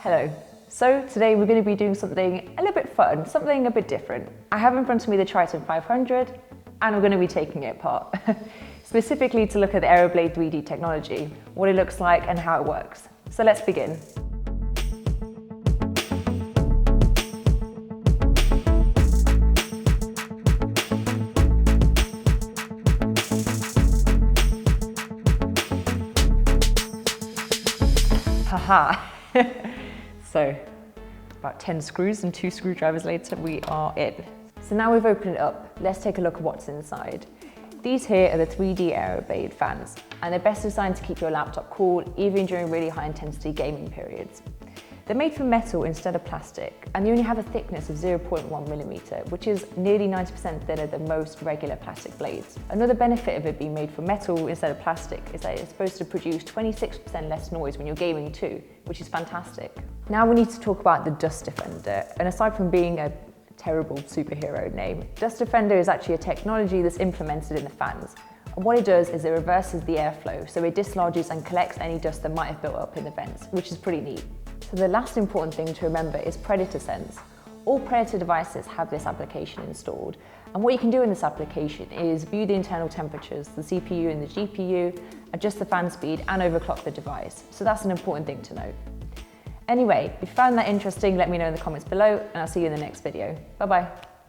Hello. So today we're going to be doing something a little bit fun, something a bit different. I have in front of me the Triton 500 and we're going to be taking it apart, specifically to look at the Aeroblade 3D technology, what it looks like and how it works. So let's begin. Haha. So about 10 screws and 2 screwdrivers later, we are in. So now we've opened it up, let's take a look at what's inside. These here are the 3D Aeroblade fans, and they're best designed to keep your laptop cool even during really high intensity gaming periods. They're made from metal instead of plastic, and they only have a thickness of 0.1 millimeter, which is nearly 90% thinner than most regular plastic blades. Another benefit of it being made from metal instead of plastic is that it's supposed to produce 26% less noise when you're gaming too, which is fantastic. Now we need to talk about the Dust Defender, and aside from being a terrible superhero name, Dust Defender is actually a technology that's implemented in the fans. And what it does is it reverses the airflow, so it dislodges and collects any dust that might have built up in the vents, which is pretty neat. So the last important thing to remember is Predator Sense. All Predator devices have this application installed, and what you can do in this application is view the internal temperatures, the CPU and the GPU, adjust the fan speed and overclock the device. So that's an important thing to note. Anyway, if you found that interesting, let me know in the comments below and I'll see you in the next video. Bye bye.